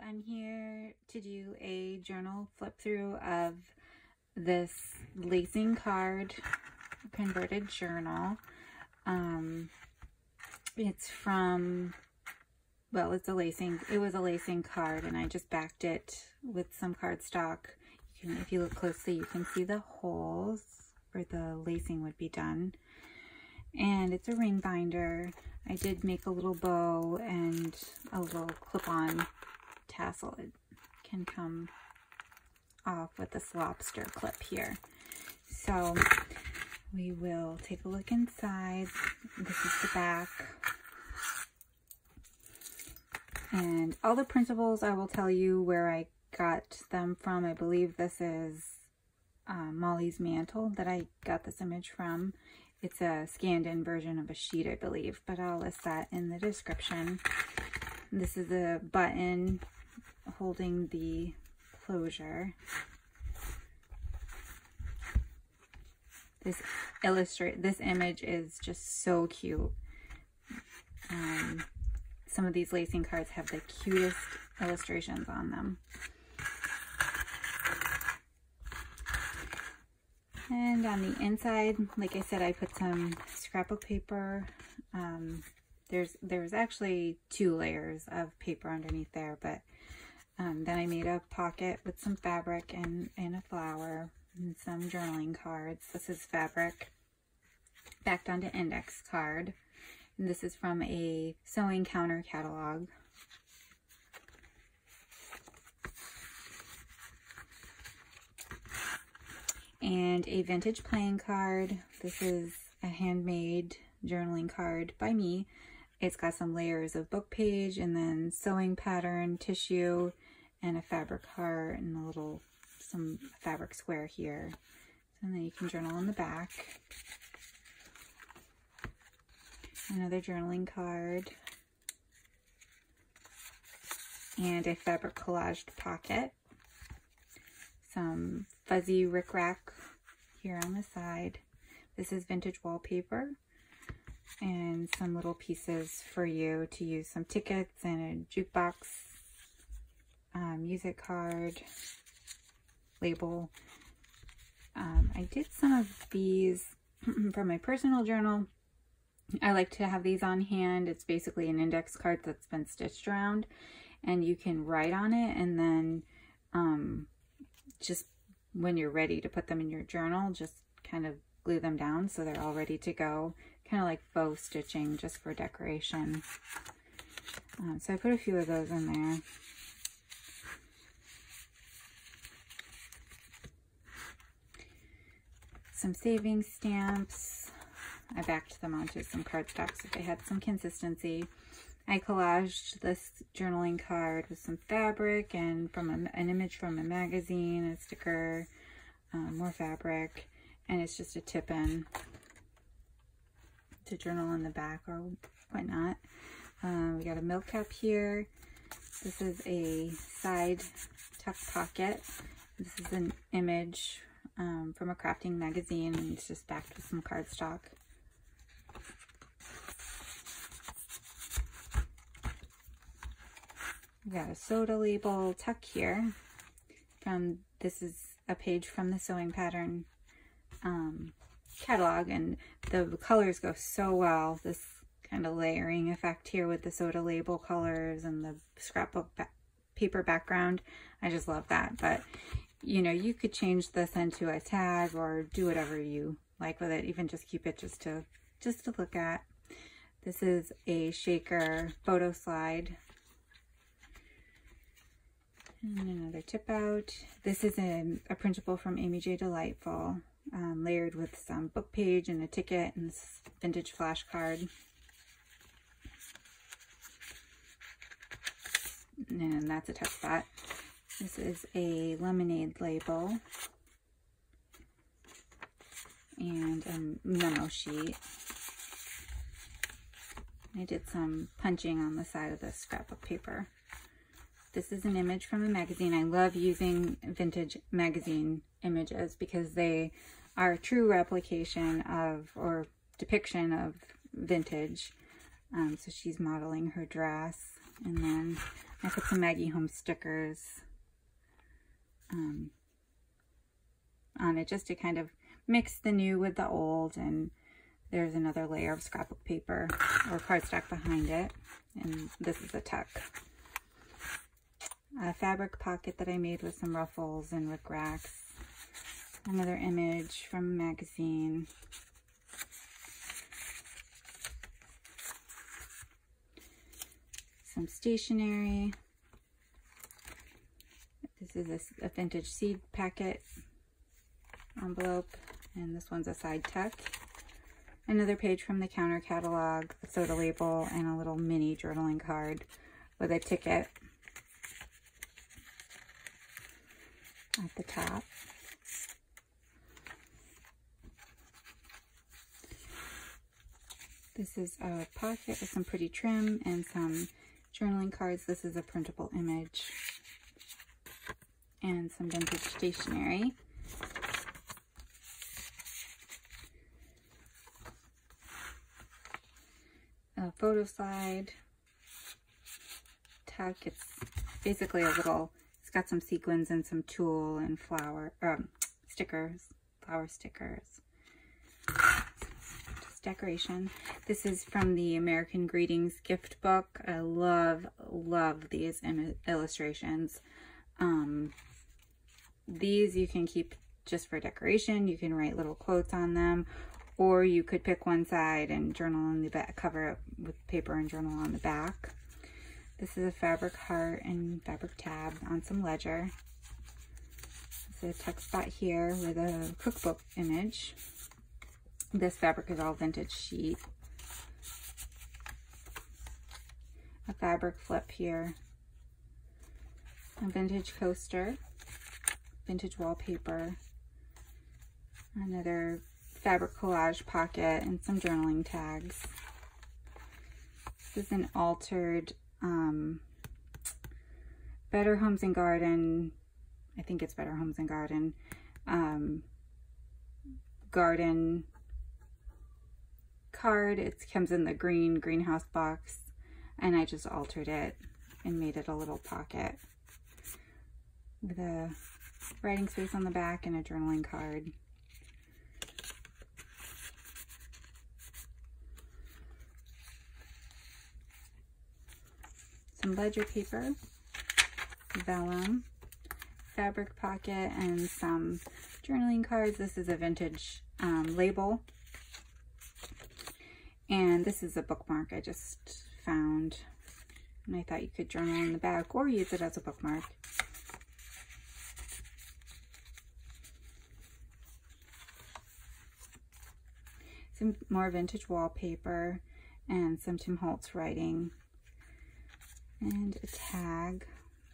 I'm here to do a journal flip through of this lacing card converted journal. It's from, well, it was a lacing card, and I just backed it with some cardstock. If you look closely, you can see the holes where the lacing would be done. And it's a ring binder. I did make a little bow and a little clip-on tassel. It can come off with this lobster clip here. So we will take a look inside. This is the back. And all the printables, I will tell you where I got them from. I believe this is Molly's Mantle that I got this image from. It's a scanned in version of a sheet, I believe, but I'll list that in the description. This is a button holding the closure. This image is just so cute. Some of these lacing cards have the cutest illustrations on them. And on the inside, like I said, I put some scrapbook paper. There's actually 2 layers of paper underneath there, but then I made a pocket with some fabric and a flower and some journaling cards. This is fabric backed onto index card. And this is from a sewing counter catalog. And a vintage playing card. This is a handmade journaling card by me. It's got some layers of book page and then sewing pattern, tissue, and a fabric heart and some fabric square here. And then you can journal on the back. Another journaling card. And a fabric collaged pocket. Some fuzzy rickrack here on the side. This is vintage wallpaper, and some little pieces for you to use, some tickets and a jukebox, music card, label. I did some of these for my personal journal. I like to have these on hand. It's basically an index card that's been stitched around, and you can write on it, and then just when you're ready to put them in your journal, just kind of glue them down so they're all ready to go. Kind of like faux stitching, just for decoration. So I put a few of those in there. Some savings stamps. I backed them onto some cardstock so they had some consistency. I collaged this journaling card with some fabric and from an image from a magazine, a sticker, more fabric, and it's just a tip-in to journal in the back or whatnot. We got a milk cup here. This is a side tuck pocket. This is an image from a crafting magazine, and it's just backed with some cardstock. We got a soda label tuck here. This is a page from the sewing pattern catalog, and the colors go so well. This kind of layering effect here with the soda label colors and the scrapbook paper background. I just love that. But you know, you could change this into a tag or do whatever you like with it. Even just keep it just to look at. This is a shaker photo slide. And another tip out. This is a printable from Amyjdelightful, layered with some book page and a ticket and this vintage flash card. And that's a tuck spot. This is a lemonade label and a memo sheet. I did some punching on the side of the scrapbook paper. This is an image from a magazine. I love using vintage magazine images because they are a true replication of or depiction of vintage. So she's modeling her dress, and then I put some Maggie Home stickers on it just to kind of mix the new with the old, and there's another layer of scrapbook paper or cardstock behind it, and this is a tuck. A fabric pocket that I made with some ruffles and rick racks. Another image from a magazine. Some stationery. This is a vintage seed packet envelope, and this one's a side tuck. Another page from the counter catalog, a soda label, and a little mini journaling card with a ticket at the top. This is a pocket with some pretty trim and some journaling cards. This is a printable image and some vintage stationery. A photo slide tuck. It's basically a little, it's got some sequins and some tulle and flower stickers, flower stickers. Just decoration. This is from the American Greetings gift book. I love these illustrations. These you can keep just for decoration. You can write little quotes on them, or you could pick one side and journal on the back, cover it with paper and journal on the back. This is a fabric heart and fabric tab on some ledger. This is a tuck spot here with a cookbook image. This fabric is all vintage sheet. A fabric flip here. A vintage coaster. Vintage wallpaper. Another fabric collage pocket and some journaling tags. This is an altered Better Homes and Garden, I think it's Better Homes and Garden, garden card. It comes in the green greenhouse box, and I just altered it and made it a little pocket with a writing space on the back and a journaling card. Some ledger paper, vellum, fabric pocket, and some journaling cards. This is a vintage label, and this is a bookmark I just found, and I thought you could journal in the back or use it as a bookmark. Some more vintage wallpaper and some Tim Holtz writing. And a tag.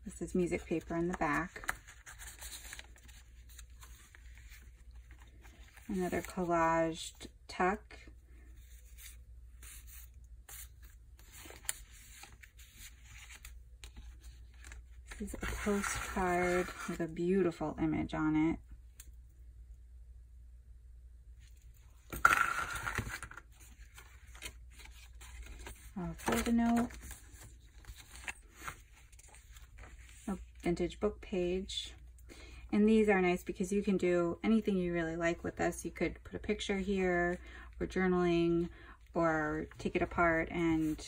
This is music paper in the back. Another collaged tuck. This is a postcard with a beautiful image on it. A photo note. Vintage book page, and these are nice because you can do anything you really like with this. You could put a picture here, or journaling, or take it apart and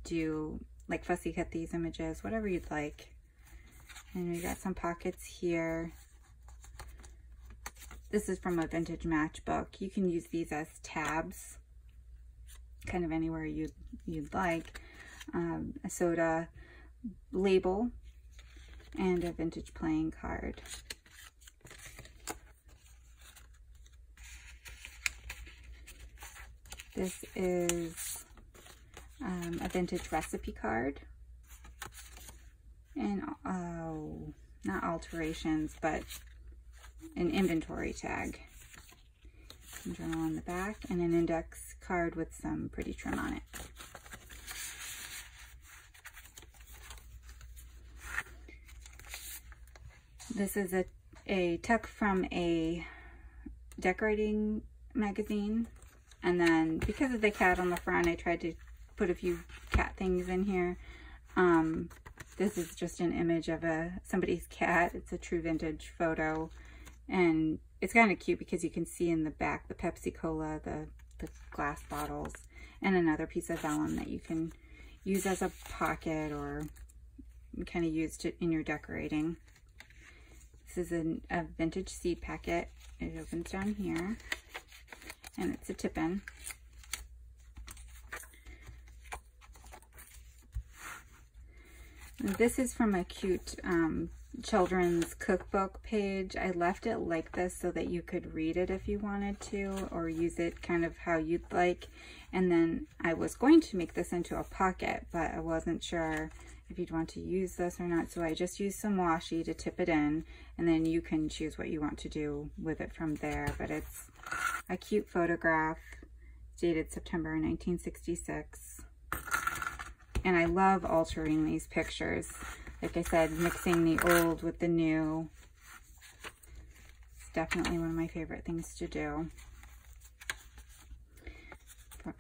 do like fussy cut these images, whatever you'd like. And we got some pockets here. This is from a vintage matchbook. You can use these as tabs kind of anywhere you'd like. A soda label and a vintage playing card. This is a vintage recipe card, and not alterations, but an inventory tag. Some journal on the back, and an index card with some pretty trim on it. This is a tuck from a decorating magazine, and then because of the cat on the front, I tried to put a few cat things in here. This is just an image of somebody's cat. It's a true vintage photo, and it's kind of cute because you can see in the back the Pepsi Cola, the glass bottles, and another piece of vellum that you can use as a pocket or kind of use in your decorating. This is a vintage seed packet. It opens down here, and it's a tip-in. This is from a cute children's cookbook page. I left it like this so that you could read it if you wanted to, or use it kind of how you'd like. And then I was going to make this into a pocket, but I wasn't sure if you'd want to use this or not. So I just used some washi to tip it in, and then you can choose what you want to do with it from there. But it's a cute photograph, dated September 1966. And I love altering these pictures. Like I said, mixing the old with the new. It's definitely one of my favorite things to do.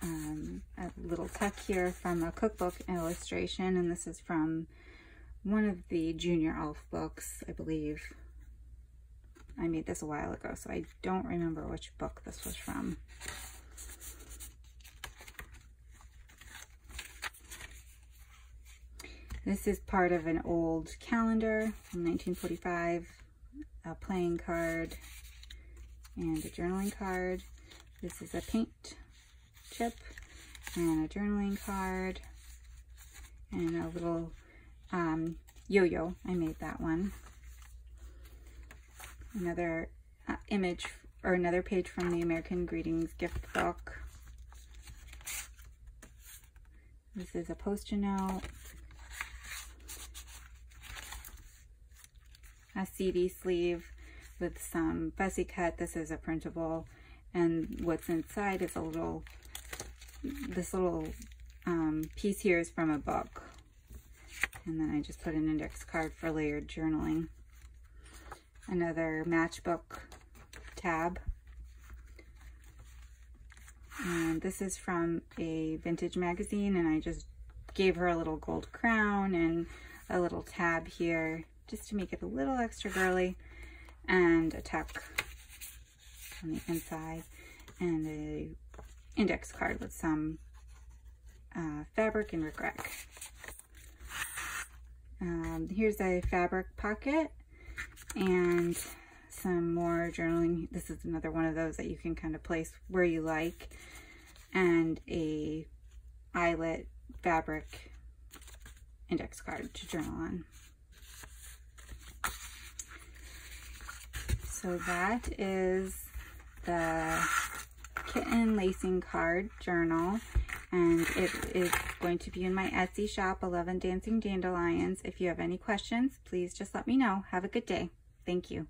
A little tuck here from a cookbook illustration, and this is from one of the Junior Elf books, I believe. I made this a while ago, so I don't remember which book this was from. This is part of an old calendar from 1945, a playing card, and a journaling card. This is a paint chip and a journaling card, and a little yo-yo. I made that one. Another image, or another page from the American Greetings gift book. This is a post-it note. A CD sleeve with some fussy cut. This is a printable, and what's inside is this little piece here is from a book, and then I just put an index card for layered journaling. Another matchbook tab, and this is from a vintage magazine, and I just gave her a little gold crown and a little tab here, just to make it a little extra girly, and a tuck on the inside, and a index card with some fabric and rickrack. Here's a fabric pocket and some more journaling. This is another one of those that you can kind of place where you like, and a eyelet fabric index card to journal on. So that is the kitten lacing card journal, and it is going to be in my Etsy shop, 11 Dancing Dandelions. If you have any questions, please just let me know. Have a good day. Thank you.